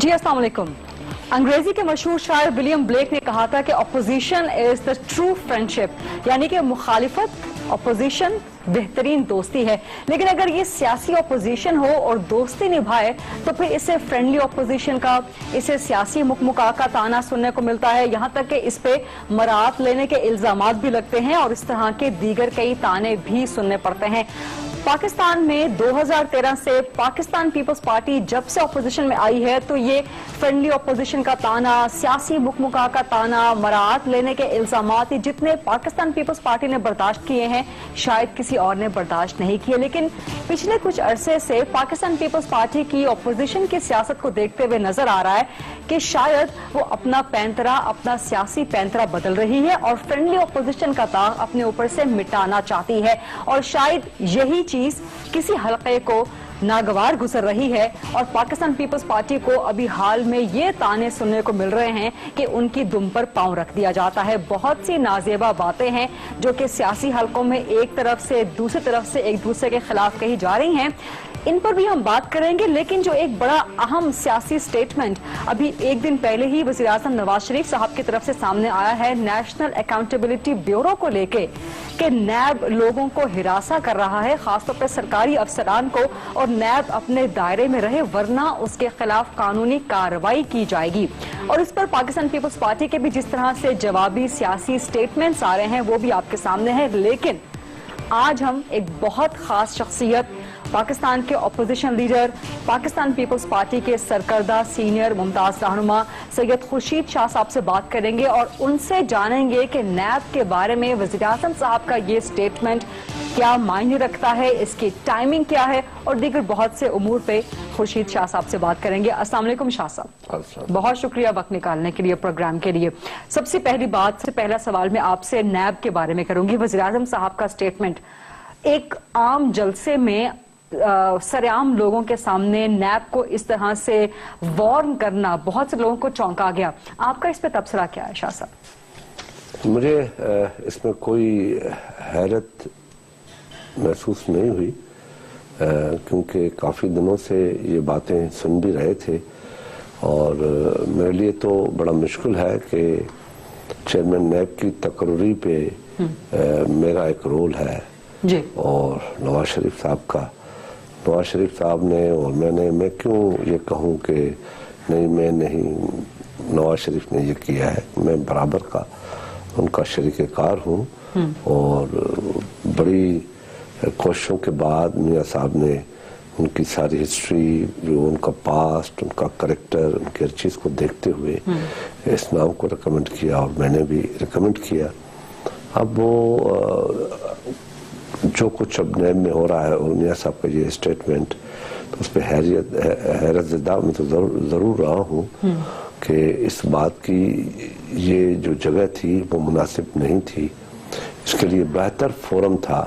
جی السلام علیکم. انگریزی کے مشہور شاعر ولیم بلیک نے کہا تھا کہ opposition is the true friendship, یعنی کہ مخالفت اپوزیشن بہترین دوستی ہے. لیکن اگر یہ سیاسی اپوزیشن ہو اور دوستی نبھائے تو پھر اسے فرینڈلی اپوزیشن کا، اسے سیاسی مکمکا کا تانا سننے کو ملتا ہے. یہاں تک کہ اس پہ مراعات لینے کے الزامات بھی لگتے ہیں اور اس طرح کے دیگر کئی تانے بھی سننے پڑتے ہیں. پاکستان میں 2013 سے پاکستان پیپلز پارٹی جب سے اپوزیشن میں آئی ہے تو یہ فرینڈلی اپوزیشن کا تانا، سیاسی مکمکا کا تانا، مراعات لینے کے الزامات جتنے پاکستان پیپلز پارٹی نے برداشت کیے ہیں شاید کسی اور نے برداشت نہیں کیے. لیکن پچھلے کچھ عرصے سے پاکستان پیپلز پارٹی کی اپوزیشن کی سیاست کو دیکھتے ہوئے نظر آ رہا ہے کہ شاید وہ اپنا پینترا، اپنا سیاسی پینترا بدل رہی ہے اور فرینڈلی اپوزیشن کا داغ اپنے اوپر سے مٹانا چاہتی ہے. اور شاید یہی چیز کسی حلقے کو ناگوار گزر رہی ہے اور پاکستان پیپلز پارٹی کو ابھی حال میں یہ تانے سننے کو مل رہے ہیں کہ ان کی دم پر پاؤں رکھ دیا جاتا ہے. بہت سی نازیبا باتیں ہیں جو کہ سیاسی حلقوں میں ایک طرف سے دوسری طرف سے ایک دوسرے کے خلاف کہی جا رہی ہیں، ان پر بھی ہم بات کریں گے. لیکن جو ایک بڑا اہم سیاسی سٹیٹمنٹ ابھی ایک دن پہلے ہی وزیر اعظم نواز شریف صاحب کی طرف سے سامنے آیا ہے نیشنل اکاؤنٹیبلٹی بیورو کو لے کے کہ نیب لوگوں کو ہراساں کر رہا ہے، خاص طور پہ سرکاری افسران کو، اور نیب اپنے دائرے میں رہے ورنہ اس کے خلاف قانونی کارروائی کی جائے گی. اور اس پر پاکستان پیپلز پارٹی کے بھی جس طرح سے جوابی سیاسی سٹیٹمنٹس آ رہے ہیں وہ بھی آپ کے سامنے ہیں. لیکن آج ہم ایک بہت خاص شخصیت، پاکستان کے اپوزیشن لیڈر، پاکستان پیپلز پارٹی کے سرکردہ سینئر ممتاز رہنما سید خورشید شاہ صاحب سے بات کریں گے اور ان سے جانیں گے کہ نیب کے بارے میں وزیر اعظم صاحب کا یہ سٹیٹمنٹ کیا معنی رکھتا ہے، اس کی ٹائمنگ کیا ہے اور دیگر بہت سے امور پہ خورشید شاہ صاحب سے بات کریں گے. السلام علیکم شاہ صاحب، بہت شکریہ وقت نکالنے کے لیے پروگرام کے لیے. سب سے پہلی بات سے پہلا سوال میں آپ سے نیب کے بارے میں کروں گی. وزیر اعظم صاحب کا سٹیٹمنٹ ایک عام جلسے میں سرعام لوگوں کے سامنے نیب کو اس طرح سے وارن کرنا بہت سے لوگوں کو چونکا گیا. آپ کا اس پہ تبصرہ کیا ہے شاہ صاحب؟ مجھے اس میں کوئی حیرت محسوس نہیں ہوئی کیونکہ کافی دنوں سے یہ باتیں سن بھی رہے تھے اور میرے لیے تو بڑا مشکل ہے کہ چیئرمین نیب کی تقرری پہ میرا ایک رول ہے جی اور نواز شریف صاحب کا. نواز شریف صاحب نے اور میں کیوں یہ کہوں کہ نہیں میں نہیں، نواز شریف نے یہ کیا ہے. میں برابر کا ان کا شریک کار ہوں اور بڑی کوششوں کے بعد میاں صاحب نے ان کی ساری ہسٹری، جو ان کا پاسٹ، ان کا کریکٹر، ان کی ہر چیز کو دیکھتے ہوئے اس نام کو ریکمنڈ کیا اور میں نے بھی ریکمنڈ کیا. اب وہ جو کچھ اب نیب میں ہو رہا ہے اور میاں صاحب کا یہ اسٹیٹمنٹ، تو اس پہ حیرت زدہ میں تو ضرور رہا ہوں کہ اس بات کی یہ جو جگہ تھی وہ مناسب نہیں تھی. اس کے لیے بہتر فورم تھا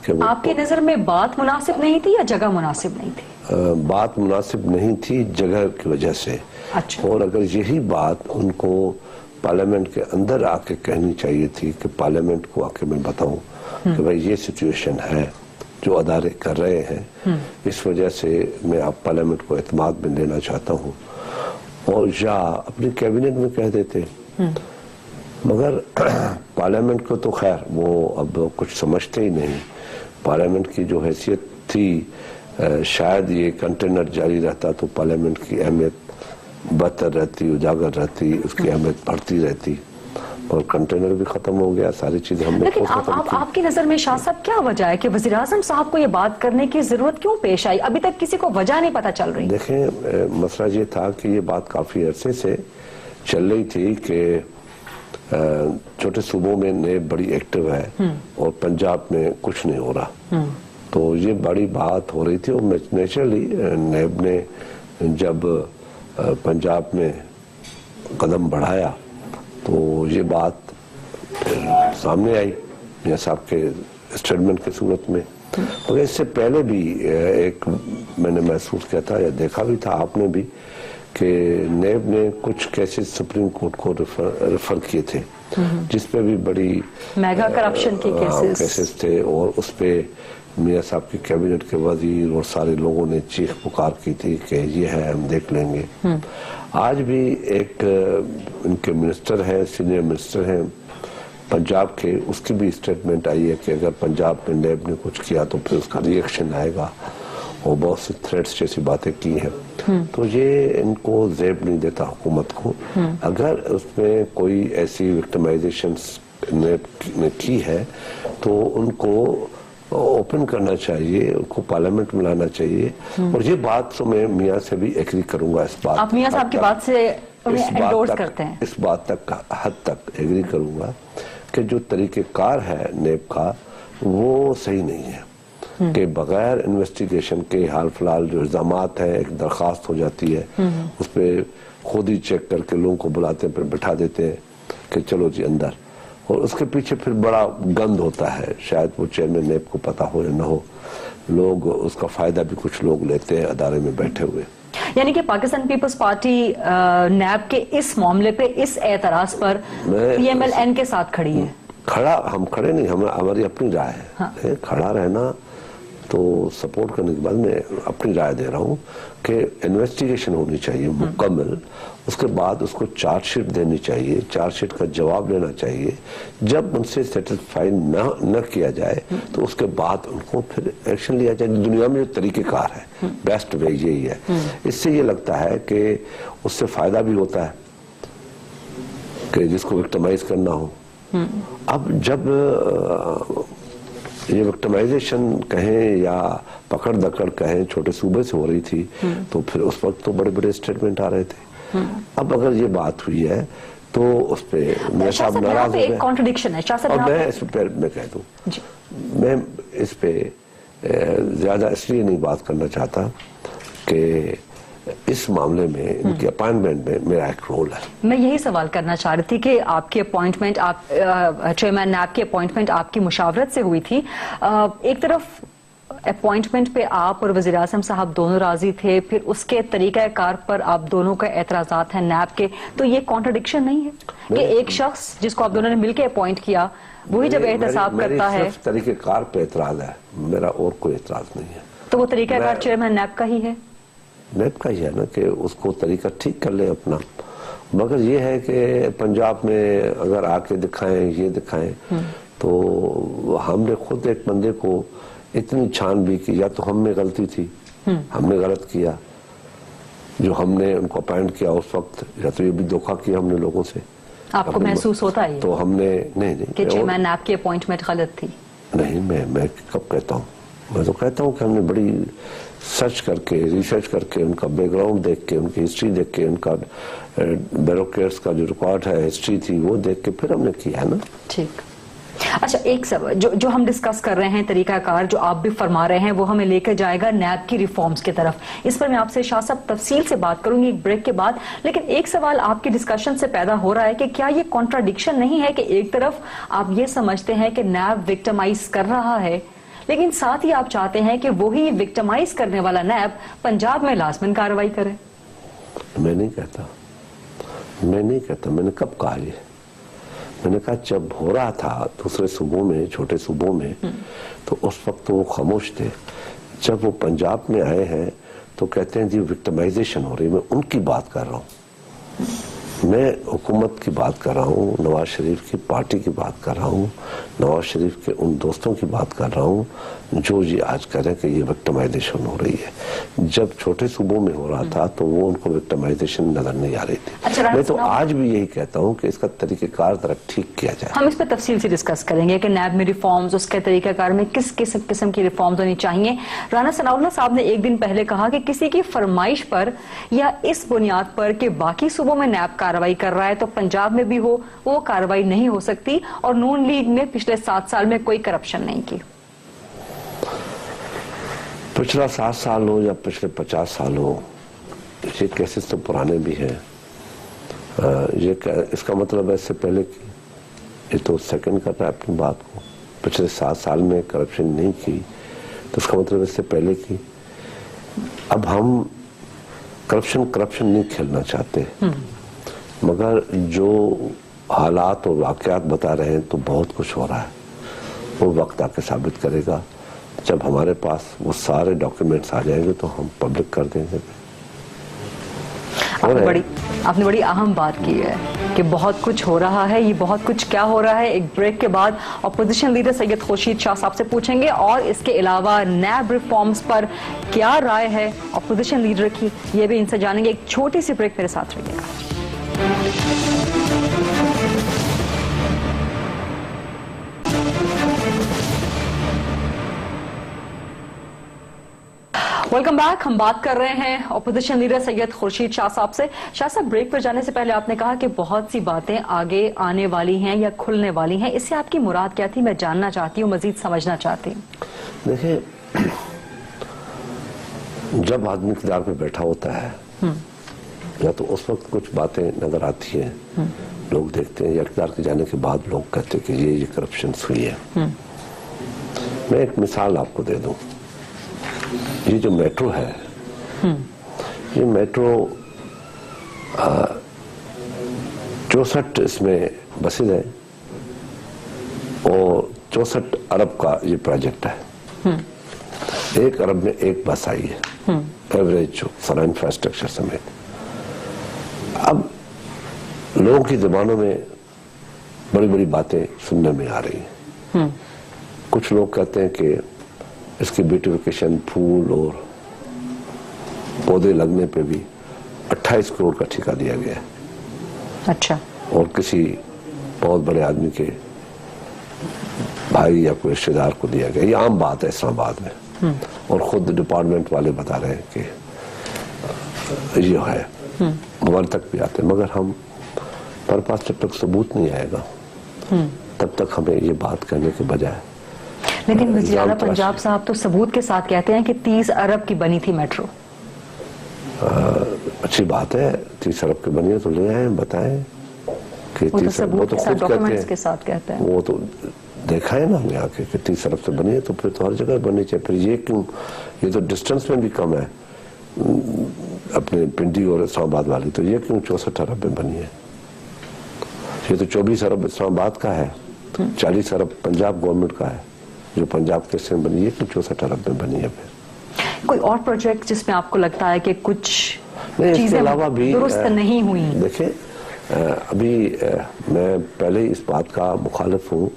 کہ وہ آپ کی نظر میں بات مناسب نہیں تھی یا جگہ مناسب نہیں تھی؟ بات مناسب نہیں تھی جگہ کی وجہ سے. اور اگر یہی بات ان کو پارلیمنٹ کے اندر آ کے کہنی چاہیے تھی کہ پارلیمنٹ کو آ کے میں بتاؤں کہ بھائی یہ سچویشن ہے جو ادارے کر رہے ہیں، اس وجہ سے میں آپ پارلیمنٹ کو اعتماد میں لینا چاہتا ہوں، اور یا اپنی کیبنٹ میں کہہ دیتے. مگر پارلیمنٹ کو تو خیر وہ اب کچھ سمجھتے ہی نہیں. پارلیمنٹ کی جو حیثیت تھی، شاید یہ کنٹینر جاری رہتا تو پارلیمنٹ کی اہمیت بہتر رہتی، اجاگر رہتی، اس کی اہمیت بڑھتی رہتی. اور کنٹینر بھی ختم ہو گیا، ساری چیزیں ہم نے لیکن آپ کی نظر میں شاہ صاحب کیا وجہ ہے کہ وزیر اعظم صاحب کو یہ بات کرنے کی ضرورت کیوں پیش آئی؟ ابھی تک کسی کو وجہ نہیں پتا چل رہی. دیکھیں مسئلہ یہ تھا کہ یہ بات کافی عرصے سے چل رہی تھی کہ چھوٹے صوبوں میں نیب بڑی ایکٹیو ہے اور پنجاب میں کچھ نہیں ہو رہا. تو یہ بڑی بات ہو رہی تھی اور نیچرلی نیب نے جب پنجاب میں قدم بڑھایا تو یہ بات پھر سامنے آئی میاں صاحب کے اسٹیٹمنٹ کی صورت میں. اور اس سے پہلے بھی ایک میں نے محسوس کیا تھا یا دیکھا بھی تھا آپ نے بھی کہ نیب نے کچھ کیسز سپریم کورٹ کو ریفر کیے تھے جس پہ بھی بڑی میگا کرپشن کی کیسز تھے اور اس پہ میاں صاحب کی کیبنٹ کے وزیر اور سارے لوگوں نے چیخ پکار کی تھی کہ یہ ہے ہم دیکھ لیں گے. آج بھی ایک ان کے منسٹر ہیں, سینئر منسٹر ہیں پنجاب کے, اس کی بھی اسٹیٹمنٹ آئی ہے کہ اگر پنجاب میں نیب نے کچھ کیا تو پھر اس کا ریئیکشن آئے گا, اور بہت سی تھریٹس جیسی باتیں کی ہیں. تو یہ ان کو زیب نہیں دیتا حکومت کو. اگر اس میں کوئی ایسی وکٹمائزیشن نے کی ہے تو ان کو اوپن کرنا چاہیے, ان کو پارلیمنٹ میں لانا چاہیے. اور یہ بات تو میں میاں سے بھی ایگری کروں گا, اس بات آپ میاں صاحب کی بات سے انڈورس کرتے ہیں, اس بات تک حد تک ایگری کروں گا کہ جو طریقہ کار ہے نیب کا وہ صحیح نہیں ہے, کہ بغیر انویسٹیگیشن کے حال فی الحال جو الزامات ہیں, ایک درخواست ہو جاتی ہے, اس پہ خود ہی چیک کر کے لوگوں کو بلاتے ہیں, پھر بٹھا دیتے ہیں کہ چلو جی اندر, اور اس کے پیچھے پھر بڑا گند ہوتا ہے. شاید وہ چیئرمین نیب کو پتا ہو یا نہ ہو, لوگ اس کا فائدہ بھی کچھ لوگ لیتے ہیں ادارے میں بیٹھے ہوئے. یعنی کہ پاکستان پیپلز پارٹی نیب کے اس معاملے پہ, اس اعتراض پر پی ایم ایل این کے ساتھ کھڑی ہے. ہم کھڑے نہیں, ہماری اپنی رائے ہے. کھڑا رہنا تو سپورٹ کرنے کے بعد میں اپنی رائے دے رہا ہوں کہ انویسٹیگیشن ہونی چاہیے مکمل, اس کے بعد اس کو چارج شیٹ دینی چاہیے, چارج شیٹ کا جواب لینا چاہیے. جب ان سے سیٹسفائی نہ کیا جائے تو اس کے بعد ان کو پھر ایکشن لیا جائے. دنیا میں جو طریقہ کار ہے بیسٹ وے یہی ہے. اس سے یہ لگتا ہے کہ اس سے فائدہ بھی ہوتا ہے کہ جس کو وکٹمائز کرنا ہو. اب جب یہ وکٹمائزیشن کہیں یا پکڑ دکڑ کہیں چھوٹے صوبے سے ہو رہی تھی تو پھر اس وقت تو بڑے بڑے اسٹیٹمنٹ آ رہے تھے. اب اگر یہ بات ہوئی ہے تو اس پہ میاں صاحب ناراض ہو گئے, اور میں اس پہ میں کہہ دوں, میں اس پہ زیادہ اس لیے نہیں بات کرنا چاہتا کہ اس معاملے میں ان کی اپائنٹمنٹ میں میرا ایک رول ہے. میں یہی سوال کرنا چاہ رہی تھی کہ آپ کی اپوائنٹمنٹ, آپ چیئرمین نیب کی اپوائنٹمنٹ آپ کی مشاورت سے ہوئی تھی. ایک طرف اپوائنٹمنٹ پہ آپ اور وزیر اعظم صاحب دونوں راضی تھے, پھر اس کے طریقہ کار پر آپ دونوں کا اعتراضات ہیں نیب کے, تو یہ کانٹرڈکشن نہیں ہے کہ ایک شخص جس کو آپ دونوں نے مل کے اپوائنٹ کیا وہی جب احتساب کرتا ہے؟ صرف طریقہ کار پہ اعتراض ہے, میرا اور کوئی اعتراض نہیں ہے. تو وہ طریقہ کار چیئرمین نیب کا ہی ہے, نیب کا ہی ہے نا, کہ اس کو طریقہ ٹھیک کر لے اپنا. مگر یہ ہے کہ پنجاب میں اگر آ کے دکھائیں, یہ دکھائیں, تو ہم نے خود ایک بندے کو اتنی چھان بھی کی, یا تو ہم میں غلطی تھی, ہم نے غلط کیا جو ہم نے ان کو اپائنٹ کیا اس وقت, یا تو یہ بھی دھوکہ کیا ہم نے لوگوں سے. آپ کو محسوس ہوتا ہے تو ہم نے نہیں کہ چیئرمین نیب کی اپوائنٹمنٹ غلط تھی؟ نہیں, میں کب کہتا ہوں, میں تو کہتا ہوں کہ ہم نے بڑی سرچ کر کے, ریسرچ کر کے, ان کا بیک گراؤنڈ دیکھ کے, ان کی ہسٹری دیکھ کے, ان کا بیوروکریٹس کا جو ریکارڈ ہے, ہسٹری تھی, وہ دیکھ کے پھر ہم نے کیا ہے نا. ٹھیک. اچھا, ایک سوال جو ہم ڈسکس کر رہے ہیں, طریقہ کار جو آپ بھی فرما رہے ہیں, وہ ہمیں لے کے جائے گا نیب کی ریفارمز کی طرف. اس پر میں آپ سے شاہ صاحب تفصیل سے بات کروں گی ایک بریک کے بعد. لیکن ایک سوال آپ کی ڈسکشن سے پیدا ہو رہا ہے کہ کیا یہ کانٹراڈکشن نہیں ہے کہ ایک طرف آپ یہ سمجھتے ہیں کہ نیب وکٹمائز کر رہا ہے, لیکن ساتھ ہی آپ چاہتے ہیں کہ وہی وکٹمائز کرنے والا نیب پنجاب میں لازمن کارروائی کرے؟ میں نہیں کہتا, میں نے کب کہا یہ؟ میں نے کہا جب ہو رہا تھا دوسرے صوبوں میں, چھوٹے صوبوں میں, تو اس وقت وہ خاموش تھے. جب وہ پنجاب میں آئے ہیں تو کہتے ہیں جی وکٹمائزیشن ہو رہی. میں ان کی بات کر رہا ہوں, میں حکومت کی بات کر رہا ہوں, نواز شریف کی پارٹی کی بات کر رہا ہوں, نواز شریف کے ان دوستوں کی بات کر رہا ہوں جو یہ آج کہہ رہے ہیں کہ یہ وکٹمائزیشن ہو رہی ہے. جب چھوٹے صوبوں میں ہو رہا تھا تو وہ ان کو وکٹمائزیشن نظر نہیں آ رہی تھی. میں تو آج بھی یہی کہتا ہوں کہ اس کا طریقہ کار ذرا ٹھیک کیا جائے. ہم اس پہ تفصیل سے ڈسکس کریں گے کہ نیب میں ریفارمز, اس کے طریقہ کار میں کس قسم کی ریفارمز ہونی چاہیے. رانا ثناء اللہ صاحب نے ایک دن پہلے کہا کہ کسی کی فرمائش پر یا اس بنیاد پر کہ باقی صوبوں میں نیب کارروائی کر رہا ہے تو پنجاب میں بھی ہو, وہ کارروائی نہیں ہو سکتی, اور نون لیگ نے پچھلے 7 سال میں کوئی کرپشن نہیں کی. پچھلا 7 سال ہو یا پچھلے 50 سال ہو, یہ کیسز تو پرانے بھی ہیں. یہ اس کا مطلب ہے اس سے پہلے کی, یہ تو سیکنڈ کر رہا ہے اپنی بات کو. پچھلے 7 سال میں کرپشن نہیں کی تو اس کا مطلب اس سے پہلے کی. اب ہم کرپشن نہیں کھیلنا چاہتے, مگر جو حالات اور واقعات بتا رہے ہیں تو بہت کچھ ہو رہا ہے. وہ وقت آ کے ثابت کرے گا جب ہمارے پاس وہ سارے ڈاکیومنٹس آ جائیں گے تو ہم پبلک کر دیں گے. آپ نے بڑی اہم بات کی ہے کہ بہت کچھ ہو رہا ہے. یہ بہت کچھ کیا ہو رہا ہے؟ ایک بریک کے بعد اپوزیشن لیڈر سید خورشید شاہ صاحب سے پوچھیں گے, اور اس کے علاوہ نیب ریفارمز پر کیا رائے ہے اپوزیشن لیڈر کی, یہ بھی ان سے جانیں گے. ایک چھوٹی سی بریک, میرے ساتھ رہیے گا. Welcome back. ہم بات کر رہے ہیں اپوزیشن لیڈر سید خورشید شاہ صاحب سے. شاہ صاحب, بریک پر جانے سے پہلے آپ نے کہا کہ بہت سی باتیں آگے آنے والی ہیں یا کھلنے والی ہیں. اس سے آپ کی مراد کیا تھی؟ میں جاننا چاہتی ہوں, مزید سمجھنا چاہتی ہوں. دیکھیں, جب آدمی اقتدار پہ بیٹھا ہوتا ہے یا تو اس وقت کچھ باتیں نظر آتی ہیں, لوگ دیکھتے ہیں, یا اقتدار کے جانے کے بعد لوگ کہتے ہیں کہ یہ کرپشنز ہوئی ہے. میں ایک مثال آپ کو دے دوں. یہ جو میٹرو ہے, یہ میٹرو 64 اس میں بسیں ہیں اور 64 ارب کا یہ پروجیکٹ ہے. 1 ارب میں 1 بس آئی ہے ایوریج, جو سارا انفراسٹرکچر سمیت. اب لوگوں کی زبانوں میں بڑی بڑی باتیں سننے میں آ رہی ہیں. کچھ لوگ کہتے ہیں کہ اس کی بیوٹیفیکیشن, پھول اور پودے لگنے پہ بھی 28 کروڑ کا ٹھیکہ دیا گیا ہے. اچھا. اور کسی بہت بڑے آدمی کے بھائی یا کوئی رشتے دار کو دیا گیا. یہ عام بات ہے اسلام آباد میں, اور خود ڈپارٹمنٹ والے بتا رہے ہیں کہ یہ ہے, ہمارے تک بھی آتے ہیں. مگر ہمارے پاس جب تک ثبوت نہیں آئے گا تب تک ہمیں یہ بات کرنے کے بجائے. لیکن وزیر اعلیٰ پنجاب صاحب تو ثبوت کے ساتھ کہتے ہیں کہ 30 ارب کی بنی تھی میٹرو. اچھی بات ہے, 30 ارب کی بنی ہے تو لے آئیں, بتائیں کہ 30 ارب. وہ تو خود کہتے ہیں, وہ تو دیکھا ہے نا ہم نے آ کے کہ 30 ارب سے بنی ہے, تو پھر تو ہر جگہ بننی چاہیے. پھر یہ کیوں, یہ تو ڈسٹنس میں بھی کم ہے اپنے پنڈی اور اسلام آباد والی, تو یہ کیوں 64 ارب میں بنی ہے؟ یہ تو 24 ارب اسلام آباد کا ہے, 40 ارب پنجاب گورنمنٹ کا ہے جو پنجاب کے سے بنی ہے, کہ 64 ارب میں بنی ہے. پھر کوئی اور پروجیکٹ جس میں آپ کو لگتا ہے کہ کچھ چیزیں درست نہیں ہوئی؟ دیکھیں, ابھی میں پہلے اس بات کا مخالف ہوں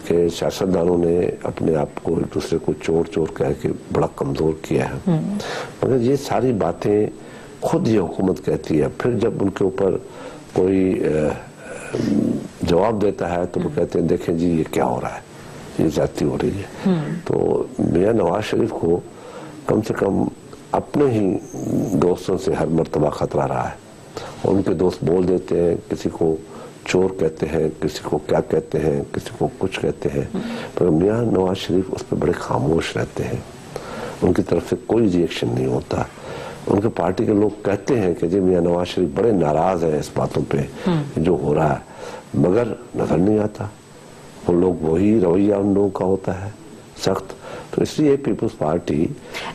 کہ سیاستدانوں نے اپنے آپ کو ایک دوسرے کو چور کہہ کے بڑا کمزور کیا ہے. مگر یہ ساری باتیں خود یہ حکومت کہتی ہے, پھر جب ان کے اوپر کوئی جواب دیتا ہے تو وہ کہتے ہیں دیکھیں جی یہ کیا ہو رہا ہے, یہ زیادتی ہو رہی ہے. تو میاں نواز شریف کو کم سے کم اپنے ہی دوستوں سے ہر مرتبہ خطرہ رہا ہے, اور ان کے دوست بول دیتے ہیں, کسی کو چور کہتے ہیں, کسی کو کیا کہتے ہیں, کسی کو کچھ کہتے ہیں, پر میاں نواز شریف اس پہ بڑے خاموش رہتے ہیں. ان کی طرف سے کوئی ری ایکشن نہیں ہوتا. ان کے پارٹی کے لوگ کہتے ہیں کہ جی میاں نواز شریف بڑے ناراض ہیں اس باتوں پہ جو ہو رہا ہے, مگر نظر نہیں آتا. وہ لوگ وہی رویہ ان لوگوں کا ہوتا ہے سخت. تو اس لیے پیپلز پارٹی,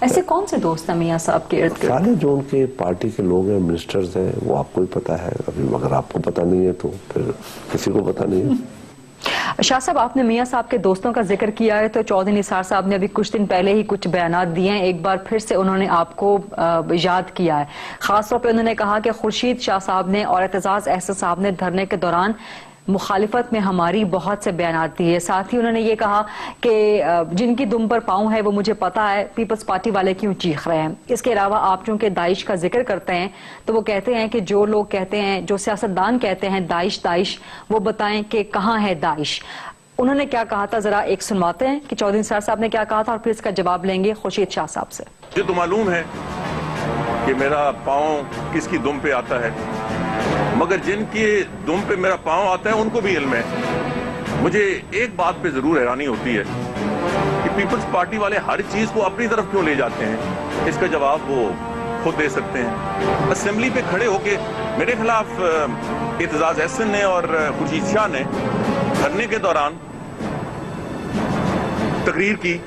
ایسے کون سے دوست ہیں میاں صاحب کے ارد گرد؟ سارے جو ان کے پارٹی کے لوگ ہیں, منسٹرز ہیں, وہ آپ کو ہی پتا ہے. ابھی اگر آپ کو پتا نہیں ہے تو پھر کسی کو پتا نہیں ہے. شاہ صاحب, آپ نے میاں صاحب کے دوستوں کا ذکر کیا ہے, تو چودھری نثار صاحب نے ابھی کچھ دن پہلے ہی کچھ بیانات دیے ہیں. ایک بار پھر سے انہوں نے آپ کو یاد کیا ہے. خاص طور پہ انہوں نے کہا کہ خورشید شاہ صاحب نے اور اعتزاز احسن صاحب نے دھرنے کے دوران مخالفت میں ہماری بہت سے بیانات دیے. ساتھ ہی انہوں نے یہ کہا کہ جن کی دم پر پاؤں ہے وہ مجھے پتا ہے پیپلز پارٹی والے کیوں چیخ رہے ہیں. اس کے علاوہ آپ چونکہ داعش کا ذکر کرتے ہیں تو وہ کہتے ہیں کہ جو لوگ کہتے ہیں, جو سیاستدان کہتے ہیں داعش, وہ بتائیں کہ کہاں ہے داعش. انہوں نے کیا کہا تھا, ذرا ایک سنواتے ہیں کہ چودھری نثار صاحب نے کیا کہا تھا, اور پھر اس کا جواب لیں گے خورشید شاہ صاحب سے. مجھے تو معلوم ہے کہ میرا پاؤں کس کی دم پہ آتا ہے, مگر جن کی دم پہ میرا پاؤں آتا ہے ان کو بھی علم ہے. مجھے ایک بات پہ ضرور حیرانی ہوتی ہے کہ پیپلز پارٹی والے ہر چیز کو اپنی طرف کیوں لے جاتے ہیں. اس کا جواب وہ خود دے سکتے ہیں. اسمبلی پہ کھڑے ہو کے میرے خلاف اعتزاز احسن نے اور خورشید شاہ نے دھرنے کے دوران تقریر کی.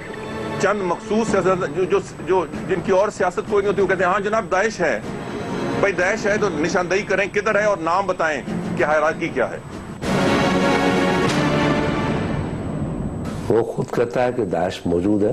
چند مخصوص سیاست جو جن کی اور سیاست کوئی نہیں ہوتی, وہ کہتے ہیں ہاں جناب داعش ہے. بھائی داعش ہے تو نشاندہی کریں کدھر ہے اور نام بتائیں کہ ہائرارکی کیا ہے. وہ خود کہتا ہے کہ داعش موجود ہے,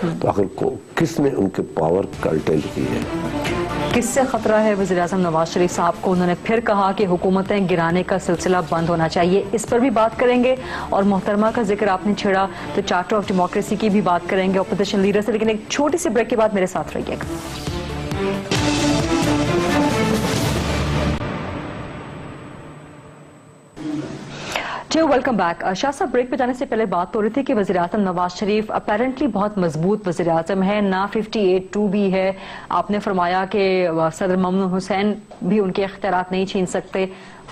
تو آخر کس نے ان کے پاور کرٹیل کی ہے؟ کس سے خطرہ ہے وزیراعظم نواز شریف صاحب کو؟ انہوں نے پھر کہا کہ حکومتیں گرانے کا سلسلہ بند ہونا چاہیے، اس پر بھی بات کریں گے۔ اور محترمہ کا ذکر آپ نے چھیڑا تو چارٹر آف ڈیموکریسی کی بھی بات کریں گے اپوزیشن لیڈر سے، لیکن ایک چھوٹی سی بریک کے بعد میرے ساتھ رہیے گا۔ جی ویلکم بیک۔ شاہ صاحب، بریک پہ جانے سے پہلے بات ہو رہی تھی کہ وزیراعظم نواز شریف اپیرنٹلی بہت مضبوط وزیراعظم ہے، نہ 58-2 بھی ہے۔ آپ نے فرمایا کہ صدر ممنون حسین بھی ان کے اختیارات نہیں چھین سکتے،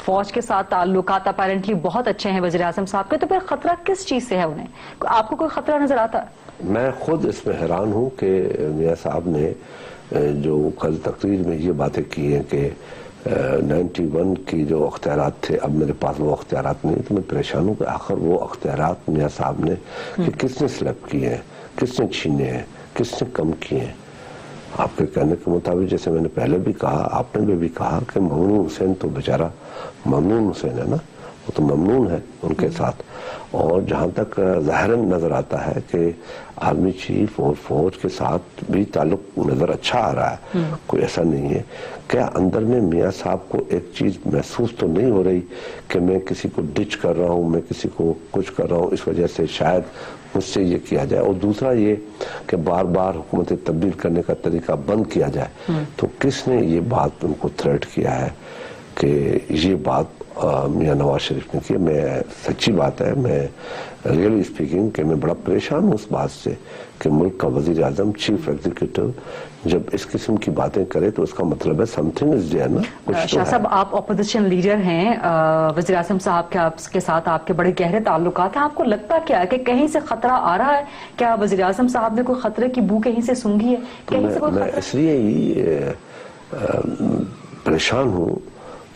فوج کے ساتھ تعلقات اپیرنٹلی بہت اچھے ہیں وزیراعظم صاحب کے، تو پھر خطرہ کس چیز سے ہے انہیں؟ آپ کو کوئی خطرہ نظر آتا ہے؟ میں خود اس میں حیران ہوں کہ میاں صاحب نے جو کل تقریر میں یہ باتیں کی ہیں کہ 91 کی جو اختیارات تھے اب میرے پاس وہ اختیارات نہیں، تو میں پریشان ہوں کہ آخر وہ اختیارات میاں صاحب نے کہ کس نے سلیپ کیے ہیں، کس نے چھینے ہیں، کس نے کم کیے ہیں؟ آپ کے کہنے کے مطابق جیسے میں نے پہلے بھی کہا، آپ نے بھی کہا کہ ممنون حسین تو بیچارہ ممنون حسین ہے نا، وہ تو ممنون ہے ان کے ساتھ۔ اور جہاں تک ظاہراً نظر آتا ہے کہ آرمی چیف اور فوج کے ساتھ بھی تعلق نظر اچھا آ رہا ہے، کوئی ایسا نہیں ہے۔ کیا اندر میں میاں صاحب کو ایک چیز محسوس تو نہیں ہو رہی کہ میں کسی کو ڈچ کر رہا ہوں، میں کسی کو کچھ کر رہا ہوں، اس وجہ سے شاید مجھ سے یہ کیا جائے؟ اور دوسرا یہ کہ بار بار حکومتیں تبدیل کرنے کا طریقہ بند کیا جائے، تو کس نے یہ بات ان کو تھریٹ کیا ہے کہ یہ بات میاں نواز شریف نے کی؟ میں سچی بات ہے، میں ریئلی اسپیکنگ کہ میں بڑا پریشان ہوں اس بات سے کہ ملک کا وزیر اعظم چیف ایگزیکٹو جب اس قسم کی باتیں کرے تو اس کا مطلب ہے سم تھنگ از دیئر نا۔ شاہ صاحب، آپ اپوزیشن لیڈر ہیں، وزیر اعظم صاحب کے ساتھ آپ کے بڑے گہرے تعلقات ہیں، آپ کو لگتا کیا ہے کہ کہیں سے خطرہ آ رہا ہے؟ کیا وزیر اعظم صاحب نے کوئی خطرے کی بو کہیں سے سونگھی ہے؟ میں اس لیے ہی پریشان ہوں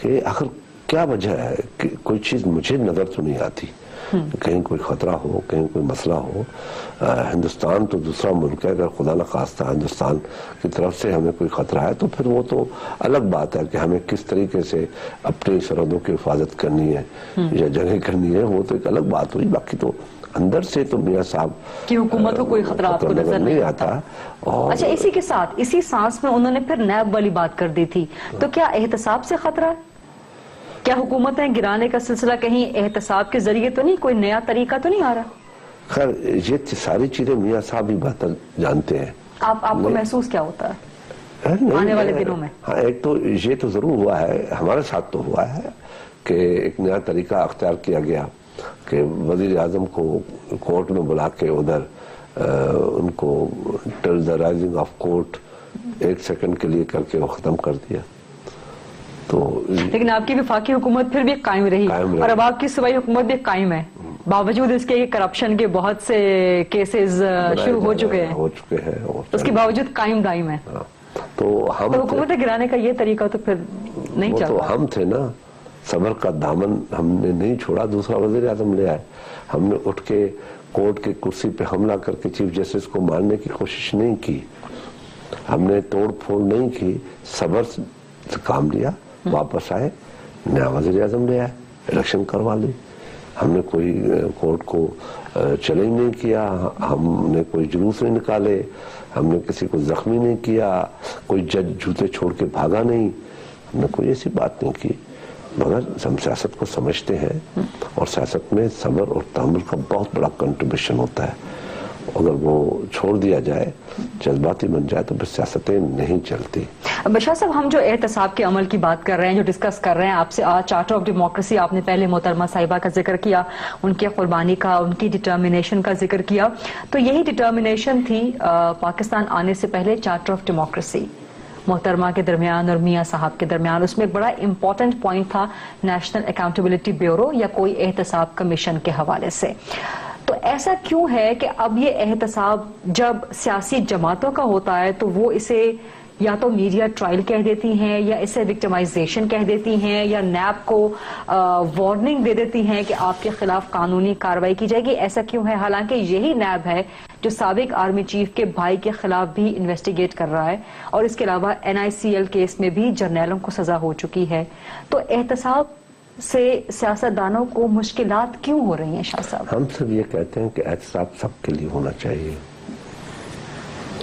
کہ آخر کیا وجہ ہے کہ کوئی چیز مجھے نظر تو نہیں آتی، کہیں کوئی خطرہ ہو، کہیں کوئی مسئلہ ہو۔ ہندوستان تو دوسرا ملک ہے، اگر خدا نخواستہ ہندوستان کی طرف سے ہمیں کوئی خطرہ ہے تو پھر وہ تو الگ بات ہے کہ ہمیں کس طریقے سے اپنی سرحدوں کی حفاظت کرنی ہے یا جنگ کرنی ہے، وہ تو ایک الگ بات ہوئی۔ باقی تو اندر سے تو میاں صاحب کی حکومت کو کوئی خطرہ آپ کو نظر نہیں آتا۔ اچھا، اسی کے ساتھ اسی سانس میں انہوں نے پھر نیب والی بات کر دی تھی، تو کیا احتساب سے خطرہ ہے؟ کیا حکومتیں گرانے کا سلسلہ کہیں احتساب کے ذریعے تو نہیں، کوئی نیا طریقہ تو نہیں آ رہا؟ خیر یہ ساری چیزیں میاں صاحب بھی بہتر جانتے ہیں۔ آپ کو محسوس کیا ہوتا ہے آنے والے دنوں میں؟ ہاں، ایک تو یہ تو ضرور ہوا ہے، ہمارے ساتھ تو ہوا ہے کہ ایک نیا طریقہ اختیار کیا گیا کہ وزیر اعظم کو کورٹ میں بلا کے ادھر ان کو till the rising of court 1 second کے لیے کر کے وہ ختم کر دیا۔ تو لیکن آپ کی وفاقی حکومت پھر بھی قائم رہی اور اب آپ کی صوبائی حکومت بھی قائم ہے، باوجود اس کے کرپشن کے بہت سے کیسز شروع ہو چکے ہیں، اس کے باوجود قائم دائم ہے۔ تو حکومت گرانے کا یہ طریقہ تو پھر نہیں چل رہا۔ ہم تھے نا، صبر کا دامن ہم نے نہیں چھوڑا، دوسرا وزیر اعظم لے آئے، ہم نے اٹھ کے کورٹ کی کرسی پہ حملہ کر کے چیف جسٹس کو مارنے کی کوشش نہیں کی، ہم نے توڑ پھوڑ نہیں کی، صبر سے کام لیا، واپس آئے، نیا وزیر اعظم لے آئے، الیکشن کروا لی۔ ہم نے کوئی کورٹ کو چیلنج نہیں کیا، ہم نے کوئی جلوس نہیں نکالے، ہم نے کسی کو زخمی نہیں کیا، کوئی جج جوتے چھوڑ کے بھاگا نہیں، ہم نے کوئی ایسی بات نہیں کی، مگر ہم سیاست کو سمجھتے ہیں اور سیاست میں صبر اور تحمل کا بہت بڑا کنٹریبیوشن ہوتا ہے۔ اگر وہ چھوڑ دیا جائے، جذباتی بن جائے تو پھر سیاستیں نہیں چلتی۔ بشار صاحب، ہم جو احتساب کے عمل کی بات کر رہے ہیں، جو ڈسکس کر رہے ہیں آپ سے آج، چارٹر آف ڈیموکریسی، آپ نے پہلے محترمہ صاحبہ کا ذکر کیا، ان کی قربانی کا، ان کی ڈٹرمنیشن کا ذکر کیا، تو یہی ڈٹرمنیشن تھی پاکستان آنے سے پہلے چارٹر آف ڈیموکریسی محترمہ کے درمیان اور میاں صاحب کے درمیان۔ اس میں ایک بڑا امپورٹنٹ پوائنٹ تھا نیشنل اکاؤنٹیبلٹی بیورو یا کوئی احتساب کمیشن کے حوالے سے۔ تو ایسا کیوں ہے کہ اب یہ احتساب جب سیاسی جماعتوں کا ہوتا ہے تو وہ اسے یا تو میڈیا ٹرائل کہہ دیتی ہیں، یا اسے وکٹمائزیشن کہہ دیتی ہیں، یا نیب کو وارننگ دے دیتی ہیں کہ آپ کے خلاف قانونی کارروائی کی جائے گی؟ ایسا کیوں ہے؟ حالانکہ یہی نیب ہے جو سابق آرمی چیف کے بھائی کے خلاف بھی انویسٹیگیٹ کر رہا ہے، اور اس کے علاوہ NICL کیس میں بھی جرنیلوں کو سزا ہو چکی ہے۔ تو احتساب سے سیاستدانوں کو مشکلات کیوں ہو رہی ہیں شاہ صاحب؟ ہم سب یہ کہتے ہیں کہ احتساب سب کے لیے ہونا چاہیے،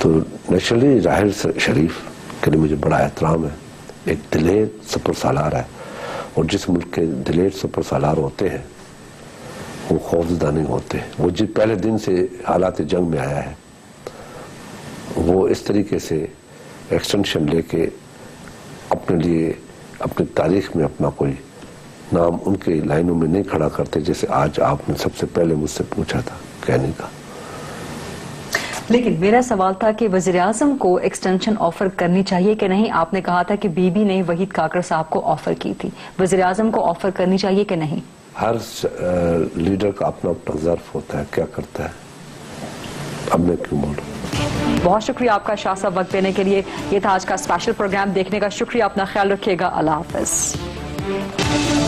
تو نیچرلی راحل شریف کے لیے مجھے بڑا احترام ہے. ایک دلیر سپر سالار ہے, اور جس ملک کے دلیر سپر سالار ہوتے ہیں وہ خوفزدہ نہیں ہوتے. وہ جس پہلے دن سے حالات جنگ میں آیا ہے, وہ اس طریقے سے ایکسٹینشن لے کے اپنے لیے اپنی تاریخ میں اپنا کوئی نام ان کے لائنوں میں نہیں کھڑا کرتے, جیسے آج آپ نے سب سے پہلے مجھ سے پوچھا تھا کہنے کا. لیکن میرا سوال تھا کہ وزیراعظم کو ایکسٹینشن آفر کرنی چاہیے کہ نہیں. آپ نے کہا تھا کہ بی بی نے وحید کاکڑ صاحب کو آفر کی تھی, وزیراعظم کو آفر کرنی چاہیے کہ نہیں؟ ہر لیڈر کا اپنا اپنا ظرف ہوتا ہے, کیا کرتا ہے, اب میں کیوں بولوں. بہت شکریہ آپ کا شاہ صاحب وقت دینے کے لیے. یہ تھا آج کا اسپیشل پروگرام. دیکھنے کا شکریہ. اپنا خیال رکھیے گا. اللہ حافظ.